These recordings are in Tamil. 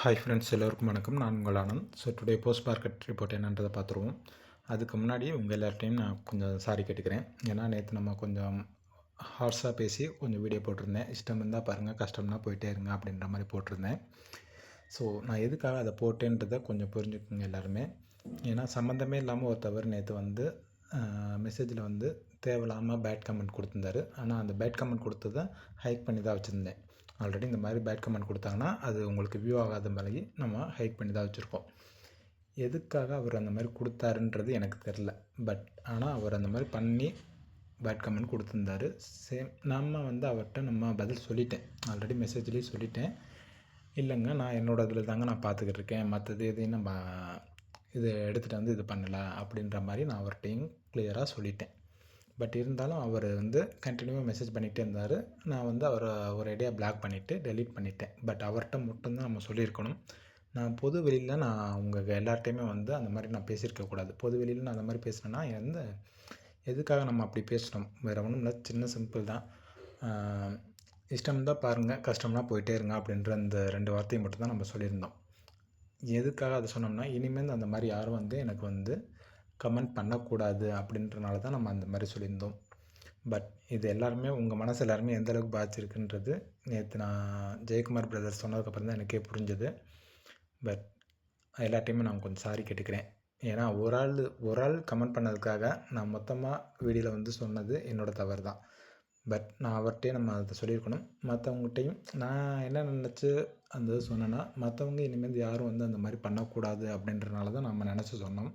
ஹாய் ஃப்ரெண்ட்ஸ், எல்லோருக்கும் வணக்கம். நான் உங்கள் Anand. So today post market report என்னன்றதை பார்த்துருவோம். அதுக்கு முன்னாடி உங்கள் எல்லார்ட்டையும் நான் கொஞ்சம் சாரி கேட்டுக்கிறேன். ஏன்னா நேற்று நம்ம கொஞ்சம் ஹார்ஸாக பேசி கொஞ்சம் வீடியோ போட்டிருந்தேன். இஷ்டம் இருந்தால் பாருங்கள், கஷ்டம்னா போயிட்டே இருங்க அப்படின்ற மாதிரி போட்டிருந்தேன். ஸோ நான் எதுக்காக அதை போட்டேன்றதை கொஞ்சம் புரிஞ்சுக்கோங்க எல்லாருமே. ஏன்னா சம்மந்தமே இல்லாமல் ஒருத்தவர் நேற்று வந்து மெசேஜில் வந்து தேவையில்லாமல் பேட் கமெண்ட் கொடுத்துருந்தாரு. ஆனால் அந்த பேட் கமெண்ட் கொடுத்ததை ஹைக் பண்ணி தான் வச்சுருந்தேன். ஆல்ரெடி இந்த மாதிரி பேட் கமெண்ட் கொடுத்தாங்கன்னா அது உங்களுக்கு வியூ ஆகாத மாதிரி நம்ம ஹைட் பண்ணி தான் வச்சுருக்கோம். எதுக்காக அவர் அந்த மாதிரி கொடுத்தாருன்றது எனக்கு தெரில. பட் ஆனால் அவர் அந்த மாதிரி பண்ணி பேட் கமெண்ட் கொடுத்துருந்தாரு. சேம் நம்ம வந்து அவர்கிட்ட நம்ம பதில் சொல்லிட்டேன். ஆல்ரெடி மெசேஜ்லேயும் சொல்லிட்டேன். இல்லைங்க, நான் என்னோடய இதில் தாங்க நான் பார்த்துக்கிட்டு இருக்கேன், மற்றது எதையும் நம்ம இது எடுத்துகிட்டு வந்து இது பண்ணலை அப்படின்ற மாதிரி நான் அவர்கிட்டையும் கிளியராக சொல்லிட்டேன். பட் இருந்தாலும் அவர் வந்து கண்டினியூவாக மெசேஜ் பண்ணிகிட்டே இருந்தார். நான் வந்து அவரை ஒரு ஐடியாக பிளாக் பண்ணிவிட்டு டெலீட் பண்ணிட்டேன். பட் அவர்கிட்ட மட்டும்தான் நம்ம சொல்லியிருக்கணும். நான் பொது வெளியில் நான் உங்கள் எல்லார்ட்டையுமே வந்து அந்த மாதிரி நான் பேசியிருக்கக்கூடாது. பொது வெளியில் நான் அந்த மாதிரி பேசினேன்னா எதுக்காக நம்ம அப்படி பேசினோம், வேறு ஒன்றும் இல்லை, சின்ன சிம்பிள் தான். இஷ்டம் தான் பாருங்கள், கஷ்டம்னா போயிட்டே இருங்க அப்படின்ற அந்த 2 வார்த்தையை மட்டும்தான் நம்ம சொல்லியிருந்தோம். எதுக்காக அதை சொன்னோம்னா, இனிமேல் அந்த மாதிரி யாரும் வந்து எனக்கு வந்து கமெண்ட் பண்ணக்கூடாது அப்படின்றனால தான் நம்ம அந்த மாதிரி சொல்லியிருந்தோம். பட் இது எல்லாருமே உங்கள் மனசு எல்லாருமே எந்த அளவுக்கு பாதிச்சிருக்குன்றது நேற்று நான் ஜெயக்குமார் பிரதர் சொன்னதுக்கப்புறம் தான் எனக்கே புரிஞ்சுது. பட் எல்லாத்தையுமே நான் கொஞ்சம் சாரி கேட்டுக்கிறேன். ஏன்னா ஒரு ஆள் கமெண்ட் பண்ணதுக்காக நான் மொத்தமாக வீடியோவில் வந்து சொன்னது என்னோடய தவறு தான். பட் நான் அவர்கிட்டே நம்ம அதை சொல்லியிருக்கணும். மற்றவங்ககிட்டையும் நான் என்ன நினச்சி அந்த இது சொன்னேன்னா, மற்றவங்க இனிமேல் யாரும் வந்து அந்த மாதிரி பண்ணக்கூடாது அப்படின்றனால தான் நம்ம நினச்சி சொன்னோம்.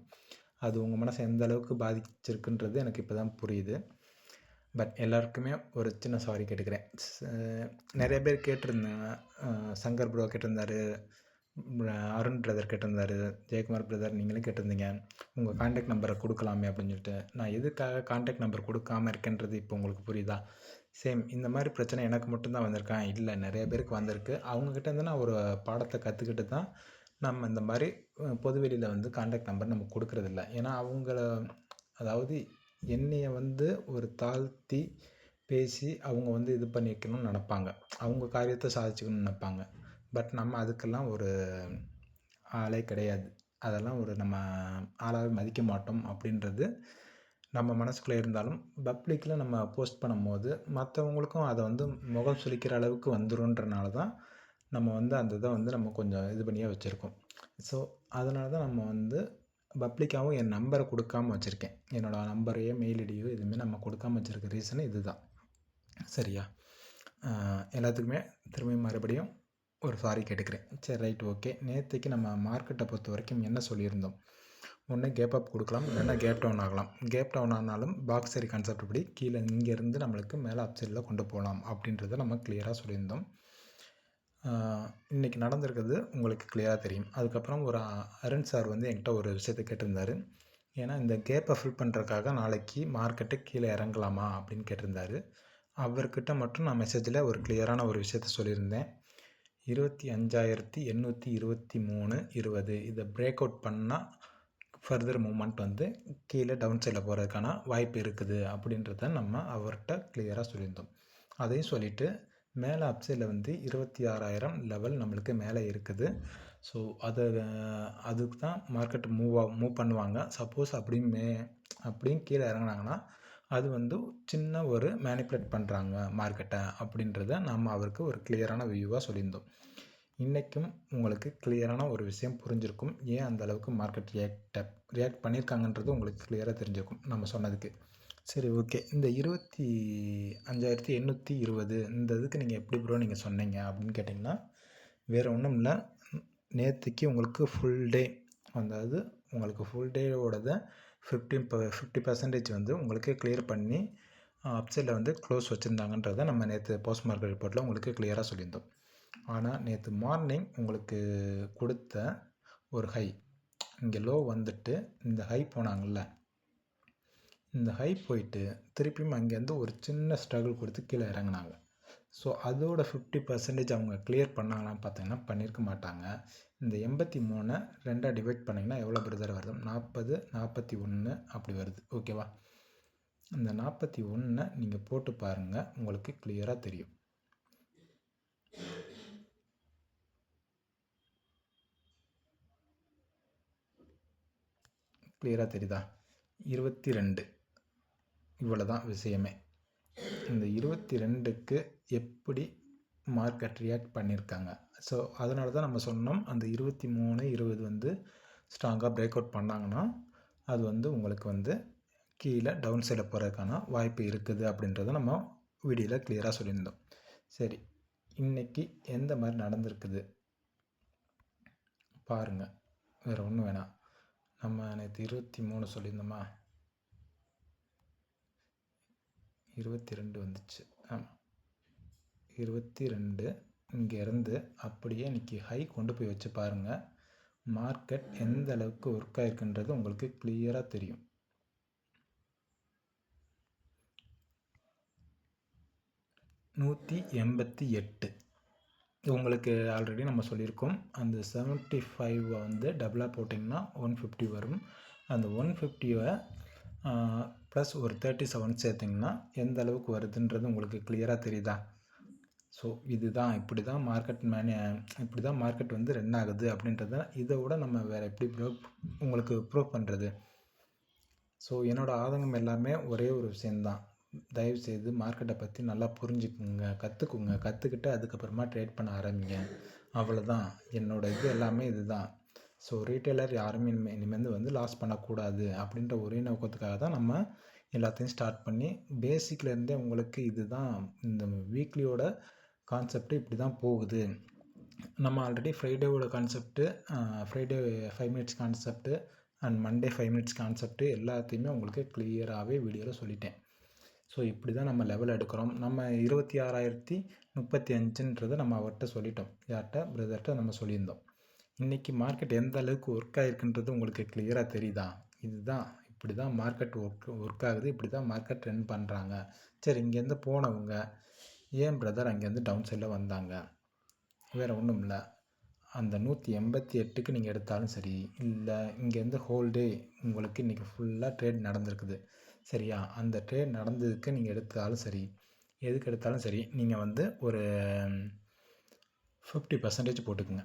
அது உங்கள் மனசை எந்த அளவுக்கு பாதிச்சிருக்குன்றது எனக்கு இப்போ தான் புரியுது. பட் எல்லாருக்குமே ஒரு சின்ன சாரி கேட்டுக்கிறேன். நிறைய பேர் கேட்டிருந்தாங்க. சங்கர் ப்ரோ கேட்டிருந்தாரு, அருண் பிரதர் கேட்டிருந்தாரு, ஜெயக்குமார் பிரதர் நீங்களும் கேட்டிருந்தீங்க, உங்கள் கான்டாக்ட் நம்பரை கொடுக்கலாமே அப்படின்னு சொல்லிட்டு. நான் எதுக்காக கான்டாக்ட் நம்பர் கொடுக்காமல் இருக்கேன்றது இப்போ உங்களுக்கு புரியுதா? சேம் இந்த மாதிரி பிரச்சனை எனக்கு மட்டும்தான் வந்திருக்கேன் இல்லை, நிறைய பேருக்கு வந்திருக்கு. அவங்கக்கிட்ட இருந்து நான் ஒரு பாடத்தை கற்றுக்கிட்டு தான் நம்ம இந்த மாதிரி பொதுவெளியில் வந்து கான்டாக்ட் நம்பர் நம்ம கொடுக்குறதில்ல. ஏன்னா அதாவது என்னைய வந்து ஒரு தாழ்த்தி பேசி அவங்க வந்து இது பண்ணி வைக்கணும்னு நினப்பாங்க. அவங்க காரியத்தை சாதிச்சுக்கணும்னு நினைப்பாங்க. பட் நம்ம அதுக்கெல்லாம் ஒரு ஆளே கிடையாது. அதெல்லாம் ஒரு நம்ம ஆளாகவே மதிக்க மாட்டோம் அப்படின்றது நம்ம மனசுக்குள்ளே இருந்தாலும் பப்ளிக்கில் நம்ம போஸ்ட் பண்ணும்போது மற்றவங்களுக்கும் அதை வந்து முகம் சுளிக்கிற அளவுக்கு வந்துருன்றனால தான் நம்ம வந்து அந்த இதை வந்து நம்ம கொஞ்சம் இது பண்ணியே வச்சுருக்கோம். ஸோ அதனால தான் நம்ம வந்து பப்ளிக்காகவும் என் நம்பரை கொடுக்காமல் வச்சுருக்கேன். என்னோடய நம்பரையோ மெயில் ஐடியோ எதுவுமே நம்ம கொடுக்காமல் வச்சுருக்க ரீசன் இது தான். சரியா? எல்லாத்துக்குமே திரும்பியும் மறுபடியும் ஒரு சாரி கேட்டுக்கிறேன். சரி, ரைட், ஓகே. நேற்றுக்கு நம்ம மார்க்கெட்டை பொறுத்த வரைக்கும் என்ன சொல்லியிருந்தோம்? ஒன்று கேப் அப் கொடுக்கலாம், இல்லைன்னா கேப் டவுன் ஆகலாம். கேப் டவுன் ஆனாலும் பாக்ஸ் சரி கான்செப்ட் படி கீழே இங்கேருந்து நம்மளுக்கு மேலே அப்சைடில் கொண்டு போகலாம் அப்படின்றத நம்ம கிளியராக சொல்லியிருந்தோம். இன்றைக்கி நடந்திருக்கிறது உங்களுக்கு கிளியராக தெரியும். அதுக்கப்புறம் ஒரு அருண் சார் வந்து என்கிட்ட ஒரு விஷயத்தை கேட்டிருந்தார். ஏன்னா இந்த கேப்பை ஃபில் பண்ணுறதுக்காக நாளைக்கு மார்க்கெட்டு கீழே இறங்கலாமா அப்படின்னு கேட்டிருந்தார். அவர்கிட்ட மட்டும் நான் மெசேஜில் ஒரு கிளியரான ஒரு விஷயத்த சொல்லியிருந்தேன். 25,823.20 இதை பிரேக் அவுட் பண்ணால் ஃபர்தர் மூமெண்ட் வந்து கீழே டவுன் சைடில் போகிறதுக்கான வாய்ப்பு இருக்குது அப்படின்றத நம்ம அவர்கிட்ட கிளியராக சொல்லியிருந்தோம். அதையும் சொல்லிவிட்டு மேலே அப்சைடில் வந்து 26,000 லெவல் நம்மளுக்கு மேலே இருக்குது. ஸோ அதுக்கு தான் மார்க்கெட் மூவ் பண்ணுவாங்க. சப்போஸ் அப்படியும் கீழே இறங்குனாங்கன்னா அது வந்து சின்ன ஒரு மேனிப்புலேட் பண்ணுறாங்க மார்க்கெட்டை அப்படின்றத நம்ம அவருக்கு ஒரு கிளியரான வியூவாக சொல்லியிருந்தோம். இன்றைக்கும் உங்களுக்கு கிளியரான ஒரு விஷயம் புரிஞ்சிருக்கும். ஏன் அந்த அளவுக்கு மார்க்கெட் ரியாக்ட் பண்ணியிருக்காங்கன்றது உங்களுக்கு கிளியராக தெரிஞ்சிருக்கும் நம்ம சொன்னதுக்கு. சரி, ஓகே. இந்த 25,820 இந்த இதுக்கு நீங்கள் எப்படி ப்ரோ நீங்கள் சொன்னீங்க அப்படின்னு கேட்டிங்கன்னா, வேறு ஒன்றும் இல்லை. நேற்றுக்கு உங்களுக்கு ஃபுல் டே, அதாவது உங்களுக்கு ஃபுல் டேவோடத 50% வந்து உங்களுக்கு கிளியர் பண்ணி அப்சைடில் வந்து க்ளோஸ் வச்சுருந்தாங்கன்றதை நம்ம நேற்று போஸ்ட் மார்க்கெட் ரிப்போர்ட்டில் உங்களுக்கு கிளியராக சொல்லியிருந்தோம். ஆனால் நேற்று மார்னிங் உங்களுக்கு கொடுத்த ஒரு ஹை, இங்கே லோ வந்துட்டு இந்த ஹை போனாங்கள்ல, இந்த ஹை போயிட்டு திருப்பியும் அங்கேருந்து ஒரு சின்ன ஸ்ட்ரகிள் கொடுத்து கீழே இறங்கினாங்க. ஸோ அதோட 50% அவங்க கிளியர் பண்ணாங்களான்னு பார்த்தீங்கன்னா பண்ணியிருக்க மாட்டாங்க. இந்த 83 2ஆக டிவைட் பண்ணிங்கன்னா எவ்வளோ பிரதர் வருது? 40, 41 அப்படி வருது. ஓகேவா? இந்த 41 நீங்கள் போட்டு பாருங்கள், உங்களுக்கு கிளியராக தெரியும். கிளியராக தெரியுதா? 22 இவ்வளோ தான் விஷயமே. இந்த 22க்கு எப்படி மார்க்கெட் ரியாக்ட் பண்ணியிருக்காங்க. ஸோ அதனால தான் நம்ம சொன்னோம், அந்த 23, 20 வந்து ஸ்ட்ராங்காக பிரேக் அவுட் பண்ணாங்கன்னா அது வந்து உங்களுக்கு வந்து கீழே டவுன் சைடில் போகிறதுக்கான வாய்ப்பு இருக்குது அப்படின்றத நம்ம வீடியோவில் கிளியராக சொல்லியிருந்தோம். சரி, இன்றைக்கி எந்த மாதிரி நடந்திருக்குது பாருங்கள். வேறு ஒன்றும் வேணாம். நம்ம நேற்று 23 சொல்லியிருந்தோமா, 22 வந்துச்சு. ஆமாம், 22 இங்கேருந்து அப்படியே இன்றைக்கி ஹை கொண்டு போய் வச்சு பாருங்கள். மார்க்கெட் எந்த அளவுக்கு ஒர்க் ஆகிருக்குன்றது உங்களுக்கு கிளியராக தெரியும். $188 உங்களுக்கு ஆல்ரெடி நம்ம சொல்லியிருக்கோம். அந்த 75 வந்து டபுளாக போட்டிங்கன்னா 150 வரும். அந்த 150 ப்ளஸ் ஒரு 37 சேர்த்திங்கன்னா எந்த அளவுக்கு வருதுன்றது உங்களுக்கு கிளியராக தெரியுதா? ஸோ இதுதான், இப்படி தான் மார்க்கெட் வந்து ரன் ஆகுது அப்படின்றத இதை விட நம்ம வேறு எப்படி உங்களுக்கு ப்ரூவ் பண்ணுறது? ஸோ என்னோடய ஆதங்கம் எல்லாமே ஒரே ஒரு விஷயந்தான். தயவுசெய்து மார்க்கெட்டை பற்றி நல்லா புரிஞ்சுக்குங்க, கற்றுக்கிட்டு அதுக்கப்புறமா ட்ரேட் பண்ண ஆரம்பிங்க. அவ்வளோதான். என்னோடய இது எல்லாமே இது தான். ஸோ ரீட்டைலர் யாருமே இனிமேல் வந்து லாஸ் பண்ணக்கூடாது அப்படின்ற ஒரே நோக்கத்துக்காக தான் நம்ம எல்லாத்தையும் ஸ்டார்ட் பண்ணி பேசிக்லேருந்தே உங்களுக்கு இது தான் இந்த வீக்லியோட கான்செப்ட்டு இப்படி தான் போகுது. நம்ம ஆல்ரெடி ஃப்ரைடேவோட concept, Friday 5 minutes concept and Monday 5 minutes concept எல்லாத்தையுமே உங்களுக்கு கிளியராகவே வீடியோவில் சொல்லிட்டேன். ஸோ இப்படி தான் நம்ம லெவல் எடுக்கிறோம். நம்ம 26,035ன்றதை நம்ம அவர்கிட்ட சொல்லிட்டோம். யார்கிட்ட? பிரதர்கிட்ட நம்ம சொல்லியிருந்தோம். இன்றைக்கி மார்க்கெட் எந்த அளவுக்கு ஒர்க் ஆகிருக்குன்றது உங்களுக்கு கிளியராக தெரியுதா? இதுதான், இப்படி தான் மார்க்கெட் ஒர்க் ஆகுது, இப்படி தான் மார்க்கெட் ரன் பண்ணுறாங்க. சரி, இங்கேருந்து போனவங்க ஏன் பிரதர் அங்கேருந்து டவுன் சைடில் வந்தாங்க? வேறு ஒன்றும் இல்லை. அந்த 188க்கு நீங்கள் எடுத்தாலும் சரி, இல்லை இங்கேருந்து ஹோல் டே உங்களுக்கு இன்றைக்கி ஃபுல்லாக ட்ரேட் நடந்திருக்குது சரியா? அந்த ட்ரேட் நடந்ததுக்கு நீங்கள் எடுத்தாலும் சரி, எதுக்கு எடுத்தாலும் சரி, நீங்கள் வந்து ஒரு 50% போட்டுக்குங்க.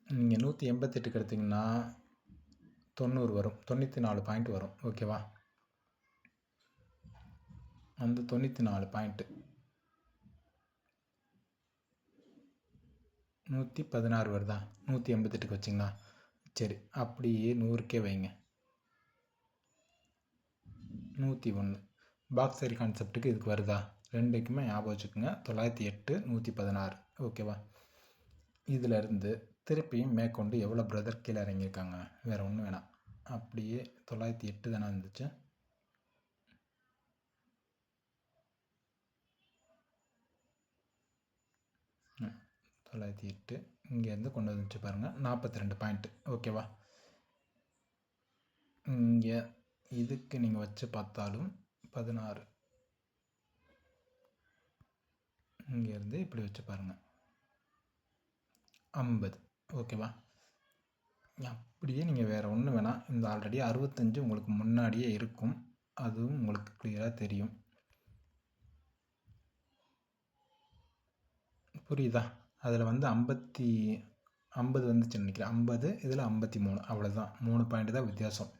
நீங்கள் 188க்கு எடுத்திங்கன்னா 90 வரும், 94 பாயிண்ட் வரும். ஓகேவா? அந்த 94 பாயிண்ட்டு 116 வருதா? 188க்கு வச்சிங்களா? சரி, அப்படியே 100க்கே வைங்க. 101 பாக்ஸ் சரி கான்செப்ட்டுக்கு இதுக்கு வருதா? ரெண்டுக்குமே ஞாபகம் வச்சுக்கோங்க. 908, 116. ஓகேவா? இதிலேருந்து திருப்பியும் மேற்கொண்டு எவ்வளோ பிரதர் கீழே இறங்கியிருக்காங்க? வேறு ஒன்றும் வேணாம். அப்படியே 908 தானே இருந்துச்சு. ம் 908 இங்கேருந்து கொண்டு வந்துச்சு பாருங்கள், 42 பாயிண்ட்டு. ஓகேவா? இங்கே இதுக்கு நீங்கள் வச்சு பார்த்தாலும் 16, இங்கேருந்து இப்படி வச்சு பாருங்கள் 50. ஓகேவா? அப்படியே நீங்கள் வேறு ஒன்றும் வேணாம். இந்த ஆல்ரெடி 65 உங்களுக்கு முன்னாடியே இருக்கும், அதுவும் உங்களுக்கு கிளியராக தெரியும். புரியுதா? அதில் வந்து 50 வந்துச்சுன்னு நினைக்கிறேன். 50, இதில் 53. அவ்வளோதான், 3 பாயிண்ட் தான் வித்தியாசம்.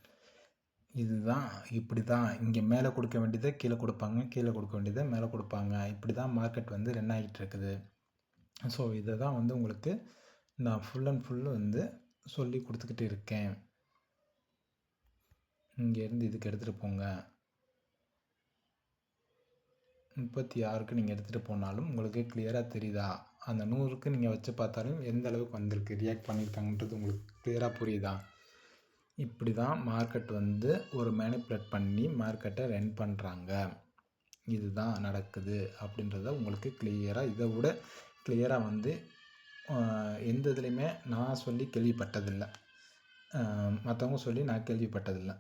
இதுதான், இப்படி தான் இங்கே மேலே கொடுக்க வேண்டியதை கீழே கொடுப்பாங்க, கீழே கொடுக்க வேண்டியதை மேலே கொடுப்பாங்க. இப்படி தான் மார்க்கெட் வந்து ரன் ஆகிட்டு இருக்குது. ஸோ இதை தான் வந்து உங்களுக்கு நான் ஃபுல் அண்ட் ஃபுல்லு வந்து சொல்லி கொடுத்துக்கிட்டு இருக்கேன். இங்கேருந்து இதுக்கு எடுத்துகிட்டு போங்க. 36க்கு நீங்கள் எடுத்துகிட்டு போனாலும் உங்களுக்கு கிளியராக தெரியுதா? அந்த 100க்கு நீங்கள் வச்சு பார்த்தாலும் எந்த அளவுக்கு வந்திருக்கு, ரியாக்ட் பண்ணியிருக்காங்கன்றது உங்களுக்கு கிளியராக புரியுதா? இப்படி தான் மார்க்கெட் வந்து ஒரு மேனிப்புலேட் பண்ணி மார்க்கெட்டை ரன் பண்ணுறாங்க. இதுதான் நடக்குது அப்படின்றத உங்களுக்கு கிளியராக, இதை விட கிளியராக வந்து எந்த இதுலேயுமே நான் சொல்லி கேள்விப்பட்டதில்லை, மற்றவங்க சொல்லி நான் கேள்விப்பட்டதில்லை.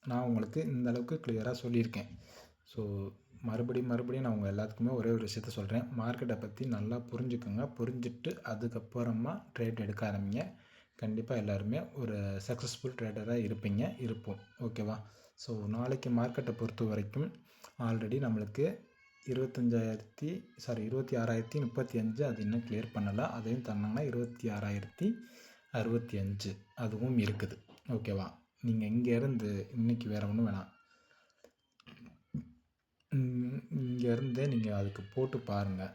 நான் உங்களுக்கு இந்த அளவுக்கு கிளியராக சொல்லியிருக்கேன். ஸோ மறுபடியும் நான் உங்கள் எல்லாத்துக்குமே ஒரே ஒரு விஷயத்த சொல்கிறேன். மார்க்கெட்டை பற்றி நல்லா புரிஞ்சுக்கோங்க. புரிஞ்சுட்டு அதுக்கப்புறமா ட்ரேட் எடுக்க ஆரம்பிங்க. கண்டிப்பாக எல்லாருமே ஒரு சக்ஸஸ்ஃபுல் ட்ரேடராக இருப்போம். ஓகேவா? ஸோ நாளைக்கு மார்க்கெட்டை பொறுத்த வரைக்கும் ஆல்ரெடி நம்மளுக்கு 26,035 அது இன்னும் கிளியர் பண்ணலை. அதையும் தந்தாங்கன்னா 26,065 அதுவும் இருக்குது. ஓகேவா? நீங்கள் இங்கேருந்து இன்றைக்கி வேறு ஒன்றும் வேணாம், இங்கேருந்தே நீங்கள் அதுக்கு போட்டு பாருங்கள்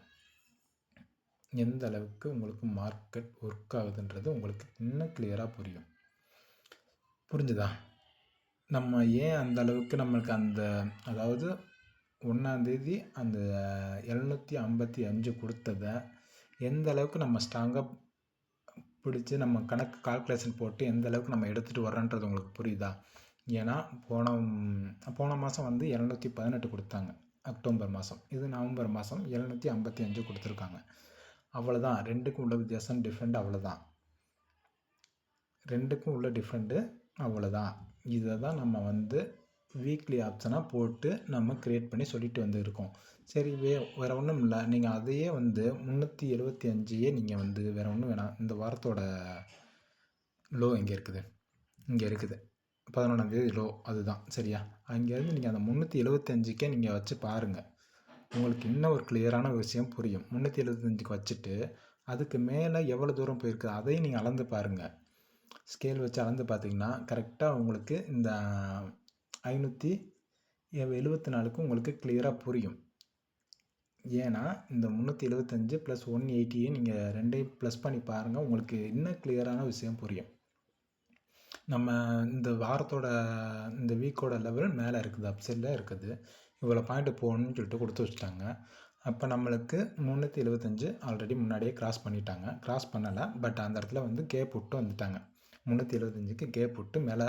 எந்த அளவுக்கு உங்களுக்கு மார்க்கெட் ஒர்க் ஆகுதுன்றது உங்களுக்கு இன்னும் கிளியராக புரியும். புரிஞ்சுதா? நம்ம ஏன் அந்த அளவுக்கு நம்மளுக்கு அந்த அதாவது 1ஆந்தேதி அந்த 755 கொடுத்ததை எந்த அளவுக்கு நம்ம ஸ்ட்ராங்காக பிடிச்சி நம்ம கணக்கு கால்குலேஷன் போட்டு எந்த அளவுக்கு நம்ம எடுத்துகிட்டு வரோன்றது உங்களுக்கு புரியுதா? ஏன்னா போன மாதம் வந்து 718 கொடுத்தாங்க அக்டோபர் மாதம், இது நவம்பர் மாதம் 755 கொடுத்துருக்காங்க. அவ்வளோதான், ரெண்டுக்கும் உள்ள வித்தியாசம் டிஃப்ரெண்ட், அவ்வளோதான். ரெண்டுக்கும் உள்ள டிஃப்ரெண்ட்டு அவ்வளோதான். இதை தான் நம்ம வந்து வீக்லி ஆப்ஷனாக போட்டு நம்ம க்ரியேட் பண்ணி சொல்லிட்டு வந்து இருக்கோம். சரி, வேறு ஒன்றும் இல்லை, நீங்கள் அதையே வந்து 375 நீங்கள் வந்து வேறு ஒன்றும் வேணாம். இந்த வாரத்தோட லோ இங்கே இருக்குது, இங்கே இருக்குது 11ஆந்தேதி லோ, அதுதான் சரியா? அங்கேருந்து நீங்கள் அந்த 375க்கே நீங்கள் வச்சு பாருங்கள், உங்களுக்கு இன்னும் ஒரு கிளியரான விஷயம் புரியும். 375க்கு வச்சுட்டு அதுக்கு மேலே எவ்வளோ தூரம் போயிருக்கு அதையும் நீங்கள் அளந்து பாருங்கள். ஸ்கேல் வச்சு அளந்து பார்த்தீங்கன்னா கரெக்டாக உங்களுக்கு இந்த 574க்கு உங்களுக்கு கிளியராக புரியும். ஏன்னா இந்த 375 + 180 நீங்கள் ரெண்டையும் ப்ளஸ் பண்ணி பாருங்கள், உங்களுக்கு இன்னும் கிளியரான விஷயம் புரியும். நம்ம இந்த வாரத்தோட இந்த வீக்கோட லெவல் மேலே இருக்குது, அப்சைடில் இருக்குது, இவ்வளோ பாயிண்ட் போகணுன்னு சொல்லிட்டு கொடுத்து வச்சுட்டாங்க. அப்போ நம்மளுக்கு 375 ஆல்ரெடி முன்னாடியே கிராஸ் பண்ணிட்டாங்க. கிராஸ் பண்ணலை, பட் அந்த இடத்துல வந்து கேப் விட்டு வந்துட்டாங்க. 375க்கு கேப் விட்டு மேலே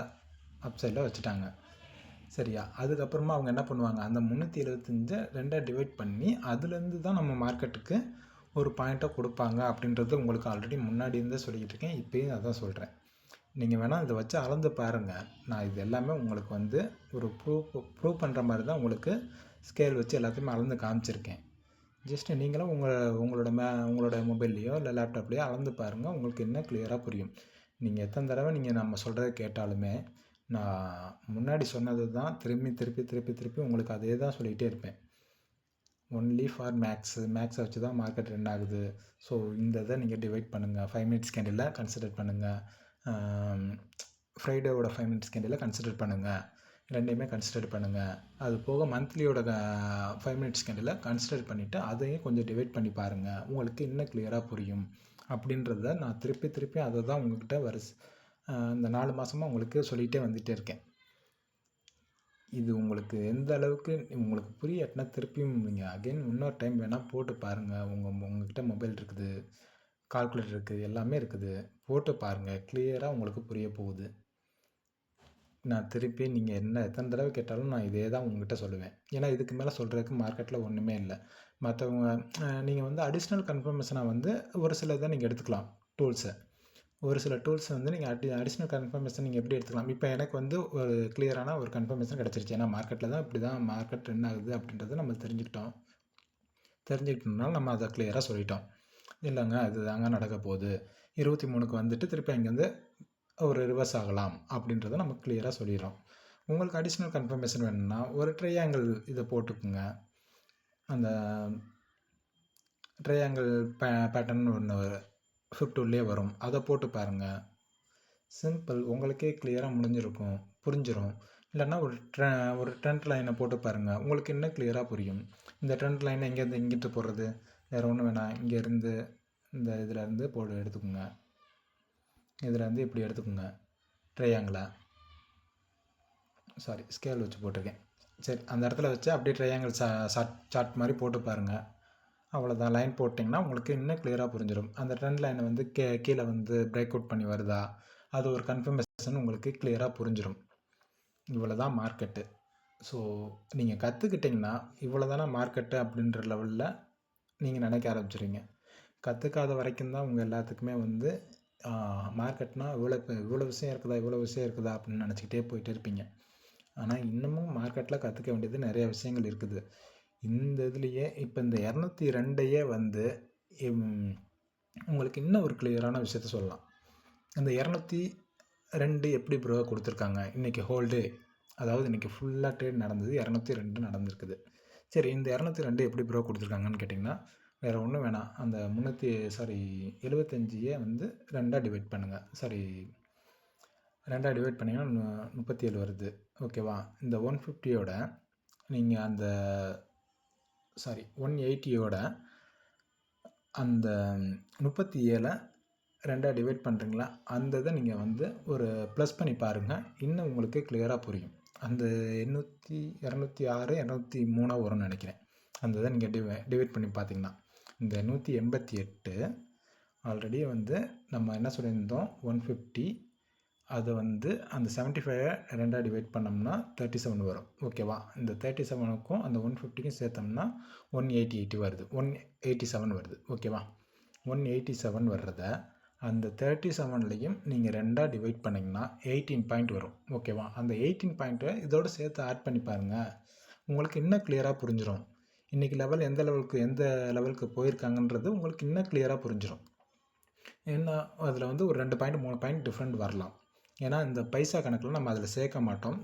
அப்சைடில் வச்சுட்டாங்க, சரியா? அதுக்கப்புறமா அவங்க என்ன பண்ணுவாங்க, அந்த 375 2ஆக டிவைட் பண்ணி அதுலேருந்து தான் நம்ம மார்க்கெட்டுக்கு ஒரு பாயிண்ட்டை கொடுப்பாங்க அப்படின்றது உங்களுக்கு ஆல்ரெடி முன்னாடி இருந்தே சொல்லிக்கிட்டு இருக்கேன், இப்போயும் அதான் சொல்கிறேன். நீங்கள் வேணால் இதை வச்சு அளந்து பாருங்கள். நான் இது எல்லாமே உங்களுக்கு வந்து ஒரு ப்ரூவ் பண்ணுற மாதிரி தான் உங்களுக்கு ஸ்கேல் வச்சு எல்லாத்தையுமே அளந்து காமிச்சிருக்கேன். ஜஸ்ட்டு நீங்களும் உங்களோட மொபைல்லையோ இல்லை லேப்டாப்லேயோ அளந்து பாருங்கள், உங்களுக்கு இன்னும் கிளியராக புரியும். நீங்கள் எத்தனை தடவை நீங்கள் நம்ம சொல்கிறத கேட்டாலுமே நான் முன்னாடி சொன்னது தான் திருப்பி திருப்பி திருப்பி திருப்பி உங்களுக்கு அதே தான் சொல்லிகிட்டே இருப்பேன். ஒன்லி ஃபார் மேக்ஸை வச்சு தான் மார்க்கெட் ரன் ஆகுது. ஸோ இந்த இதை நீங்கள் டிவைட் பண்ணுங்கள், 5 மினிட்ஸ் கேண்டிலை கன்சிடர் பண்ணுங்கள், ஃப்ரைடேவோட 5 மினிட்ஸ் கேண்டிலை கன்சிடர் பண்ணுங்கள், ரெண்டையுமே கன்சிடர் பண்ணுங்கள். அது போக மந்த்லியோட 5 மினிட்ஸ் கேண்டிலை கன்சிடர் பண்ணிவிட்டு அதையும் கொஞ்சம் டிவைட் பண்ணி பாருங்கள், உங்களுக்கு இன்னும் கிளியராக புரியும் அப்படின்றத நான் திருப்பி திருப்பி அதை தான் உங்கள்கிட்ட இந்த 4 மாதமாக உங்களுக்கு சொல்லிகிட்டே வந்துகிட்டே இருக்கேன். இது உங்களுக்கு எந்த அளவுக்கு உங்களுக்கு புரியாட்டினா திருப்பியும் நீங்கள் அகைன் இன்னொரு டைம் வேணால் போட்டு பாருங்கள். உங்கள்கிட்ட மொபைல் இருக்குது, கால்குலேட்டர் இருக்குது, எல்லாமே இருக்குது, போட்டு பாருங்கள், கிளியராக உங்களுக்கு புரிய போகுது. நான் திருப்பி நீங்கள் எத்தனை தடவை கேட்டாலும் நான் இதே தான் உங்கள்கிட்ட சொல்லுவேன். ஏன்னா இதுக்கு மேலே சொல்கிறதுக்கு மார்க்கெட்டில் ஒன்றுமே இல்லை. மற்றவங்க நீங்கள் வந்து அடிஷ்னல் கன்ஃபர்மேஷனாக வந்து ஒரு சில இதை நீங்கள் எடுத்துக்கலாம், டூல்ஸை. ஒரு சில டூல்ஸ் வந்து நீங்கள் அடிஷ்னல் கன்ஃபர்மேஷன் நீங்கள் எப்படி எடுத்துக்கலாம். இப்போ எனக்கு வந்து ஒரு கிளியரான ஒரு கன்ஃபர்மேஷன் கிடச்சிருச்சு. ஏன்னா மார்க்கெட்டில் தான் இப்படி தான் மார்க்கெட் ரன் ஆகுது அப்படின்றத நம்ம தெரிஞ்சுக்கிட்டோம்னால நம்ம அதை கிளியராக சொல்லிட்டோம். இல்லைங்க இதுதாங்க நடக்க போகுது, 23க்கு வந்துட்டு திருப்பி அங்கேருந்து ஒரு ரிவர்ஸ் ஆகலாம் அப்படின்றத நம்ம கிளியராக சொல்லிடுறோம். உங்களுக்கு அடிஷ்னல் கன்ஃபர்மேஷன் வேணும்னா ஒரு ட்ரையாங்கிள் இதை போட்டுக்குங்க. அந்த ட்ரையாங்கிள் பேட்டர்ன் ஒன்று ஃபிஃப்டூல்லே வரும், அதை போட்டு பாருங்கள். சிம்பிள், உங்களுக்கே கிளியராக புரிஞ்சிடும். இல்லைன்னா ஒரு ட்ரெண்ட் லைனை போட்டு பாருங்கள், உங்களுக்கு இன்னும் கிளியராக புரியும். இந்த ட்ரெண்ட் லைனை இங்கேருந்து இங்கிட்டு போடுறது வேறு ஒன்றும் வேணாம், இங்கேருந்து இந்த இதிலேருந்து எடுத்துக்கோங்க, இதிலேருந்து இப்படி எடுத்துக்கோங்க, ட்ரையாங்கிளை ஸ்கேல் வச்சு போட்டிருக்கேன். சரி, அந்த இடத்துல வச்சு அப்படியே ட்ரையாங்கிள் சார்ட் மாதிரி போட்டு பாருங்கள். அவ்வளோதான், லைன் போட்டிங்கன்னா உங்களுக்கு இன்னும் கிளியராக புரிஞ்சிடும். அந்த ட்ரெண்ட் லைனை வந்து கீழே வந்து பிரேக் அவுட் பண்ணி வருதா, அது ஒரு கன்ஃபர்மேஷன் உங்களுக்கு கிளியராக புரிஞ்சிடும். இவ்வளோ தான் மார்க்கெட்டு. ஸோ நீங்கள் கற்றுக்கிட்டிங்கன்னா இவ்வளோ தானே மார்க்கெட்டு அப்படின்ற லெவலில் நீங்கள் நினைக்க ஆரம்பிச்சிடுங்க. கற்றுக்காத வரைக்கும் தான் உங்கள் எல்லாத்துக்குமே வந்து மார்க்கெட்னால் இவ்வளோ விஷயம் இருக்குதா அப்படின்னு நினச்சிக்கிட்டே போயிட்டே இருப்பீங்க. ஆனால் இன்னமும் மார்க்கெட்டில் கற்றுக்க வேண்டியது நிறைய விஷயங்கள் இருக்குது. இந்த இதுலேயே இப்போ இந்த 202 வந்து உங்களுக்கு இன்னும் ஒரு கிளியரான விஷயத்த சொல்லலாம். இந்த 202 எப்படி ப்ரோ கொடுத்துருக்காங்க, இன்றைக்கி ஹோல்டே, அதாவது இன்றைக்கி ஃபுல்லாக ட்ரேட் நடந்தது, 202 நடந்திருக்குது. சரி, இந்த 202 எப்படி ப்ரோ கொடுத்துருக்காங்கன்னு கேட்டிங்கன்னா வேறு ஒன்றும் வேணாம், அந்த 75 வந்து 2ஆக டிவைட் பண்ணுங்கள். 2ஆல் டிவைட் பண்ணிங்கன்னா 37 வருது. ஓகேவா? இந்த 150யோட நீங்கள் அந்த 180யோட அந்த 37 2ஆல் டிவைட் பண்ணுறீங்களா, அந்த இதை நீங்கள் வந்து ஒரு ப்ளஸ் பண்ணி பாருங்கள். இன்னும் உங்களுக்கு கிளியராக புரியும். அந்த 206 203 வரும்னு நினைக்கிறேன். அந்த இதை நீங்கள் டிவைட் பண்ணி பார்த்தீங்கன்னா, இந்த 188 ஆல்ரெடி வந்து நம்ம என்ன சொல்லியிருந்தோம், 150 அதை வந்து அந்த 75 2ஆல் டிவைட் பண்ணோம்னா 37 வரும். ஓகேவா? இந்த 37க்கும் அந்த 150க்கும் சேர்த்தோம்னா 188 வருது, 187 வருது. ஓகேவா? 187 வர்றத அந்த 37லையும் நீங்கள் 2ஆல் டிவைட் பண்ணிங்கன்னா 18 பாயிண்ட் வரும். ஓகேவா? அந்த 18 பாயிண்ட்டை இதோடு சேர்த்து ஆட் பண்ணி பாருங்கள். உங்களுக்கு இன்னும் கிளியராக புரிஞ்சிடும். இன்றைக்கி லெவல் எந்த லெவலுக்கு போயிருக்காங்கன்றது உங்களுக்கு இன்னும் கிளியராக புரிஞ்சிடும். ஏன்னா அதில் வந்து ஒரு 2 பாயிண்ட் 3 பாயிண்ட் டிஃப்ரெண்ட் வரலாம். ஏன்னா இந்த பைசா கணக்கில் நம்ம அதில் சேர்க்க மாட்டோம்.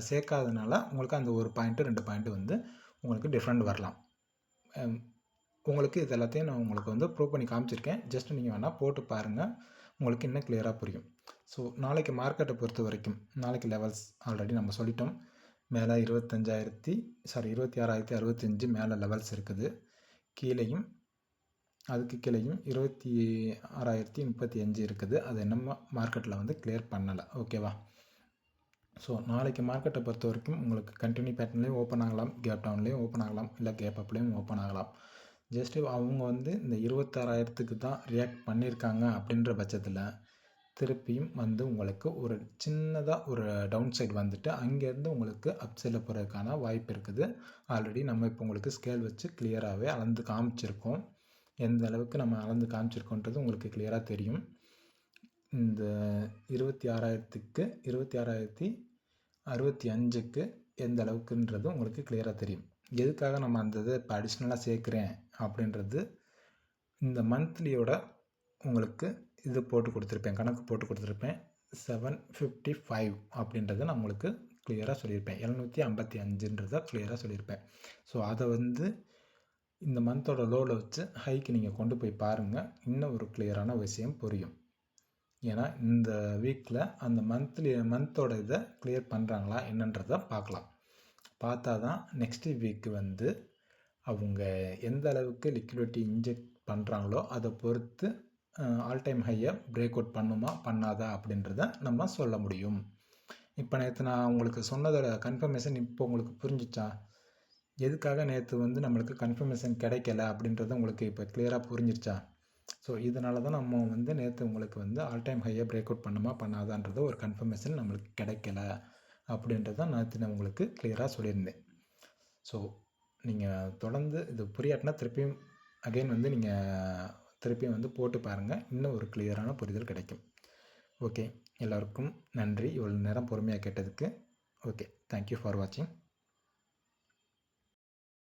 சேர்க்காதனால உங்களுக்கு அந்த 1 பாயிண்ட்டு 2 பாயிண்ட்டு வந்து உங்களுக்கு டிஃப்ரெண்ட் வரலாம். உங்களுக்கு இது எல்லாத்தையும் நான் உங்களுக்கு வந்து ப்ரூவ் பண்ணி காமிச்சிருக்கேன். ஜஸ்ட் நீங்கள் வேணால் போட்டு பாருங்கள். உங்களுக்கு இன்னும் கிளியராக புரியும். ஸோ நாளைக்கு மார்க்கெட்டை பொறுத்த வரைக்கும் நாளைக்கு லெவல்ஸ் ஆல்ரெடி நம்ம சொல்லிட்டோம். மேலே 26,065 மேலே லெவல்ஸ் இருக்குது. கீழேயும் அதுக்கு கீழேயும் 26,035 இருக்குது. அது நம்ம மார்க்கெட்டில் வந்து கிளியர் பண்ணலை. ஓகேவா? ஸோ நாளைக்கு மார்க்கெட்டை பொறுத்த வரைக்கும் உங்களுக்கு கண்டினியூ பேட்டர்ன்லேயும் ஓப்பன் ஆகலாம், கேப் டவுன்லேயும் ஓப்பன் ஆகலாம், இல்லை கேப் அப்லேயும் ஓப்பன் ஆகலாம். ஜஸ்ட்டு அவங்க வந்து இந்த 26,000க்கு தான் ரியாக்ட் பண்ணியிருக்காங்க அப்படின்ற பட்சத்தில் திருப்பியும் வந்து உங்களுக்கு ஒரு சின்னதாக ஒரு டவுன் சைடு வந்துட்டு அங்கேருந்து உங்களுக்கு அப் சைடில் போகிறதுக்கான வாய்ப்பு இருக்குது. ஆல்ரெடி நம்ம இப்போ உங்களுக்கு ஸ்கேல் வச்சு கிளியராகவே அளந்து காமிச்சிருக்கோம். எந்த அளவுக்கு நம்ம அளந்து காமிச்சிருக்கோன்றது உங்களுக்கு கிளியராக தெரியும். இந்த 26,000க்கு 26,065க்கு எந்த அளவுக்குன்றது உங்களுக்கு கிளியராக தெரியும். எதுக்காக நம்ம அந்த இதை இப்போ அடிஷ்னலாக சேர்க்குறேன் அப்படின்றது இந்த மந்த்லியோட உங்களுக்கு இது போட்டு கொடுத்துருப்பேன், கணக்கு போட்டு கொடுத்துருப்பேன். 755 அப்படின்றத நான் உங்களுக்கு கிளியராக சொல்லியிருப்பேன். 755ன்றதை கிளியராக சொல்லியிருப்பேன். ஸோ அதை வந்து இந்த மந்தோட லோவில் வச்சு ஹைக்கு நீங்கள் கொண்டு போய் பாருங்கள். இன்னும் ஒரு கிளியரான விஷயம் புரியும். ஏன்னா இந்த வீக்கில் அந்த மந்தோட இதை கிளியர் பண்ணுறாங்களா என்னன்றதை பார்க்கலாம். பார்த்தா தான் நெக்ஸ்ட் வீக்கு வந்து அவங்க எந்த அளவுக்கு லிக்விடிட்டி இன்ஜெக்ட் பண்ணுறாங்களோ அதை பொறுத்து ஆல் டைம் ஹையை பிரேக் அவுட் பண்ணுமா பண்ணாதா அப்படின்றத நம்ம சொல்ல முடியும். இப்போ நேற்று நான் உங்களுக்கு சொன்னதோட கன்ஃபர்மேஷன் இப்போ உங்களுக்கு புரிஞ்சிச்சா? எதுக்காக நேற்று வந்து நம்மளுக்கு கன்ஃபர்மேஷன் கிடைக்கல அப்படின்றது உங்களுக்கு இப்போ கிளியராக புரிஞ்சிருச்சா? ஸோ இதனால தான் நம்ம வந்து நேற்று உங்களுக்கு வந்து ஆல் டைம் ஹையை பிரேக் அவுட் பண்ணுமா பண்ணாதான்றது ஒரு கன்ஃபர்மேஷன் நம்மளுக்கு கிடைக்கல அப்படின்றத நேற்று நான் உங்களுக்கு கிளியராக சொல்லியிருந்தேன். ஸோ நீங்கள் தொடர்ந்து இது புரியாட்டினா திருப்பியும் அகைன் வந்து நீங்கள் திருப்பியும் வந்து போட்டு பாருங்கள். இன்னும் ஒரு கிளியரான புரிதல் கிடைக்கும். ஓகே, எல்லோருக்கும் நன்றி இவ்வளோ நேரம் பொறுமையாக கேட்டதுக்கு. ஓகே, தேங்க்யூ ஃபார் வாட்சிங்.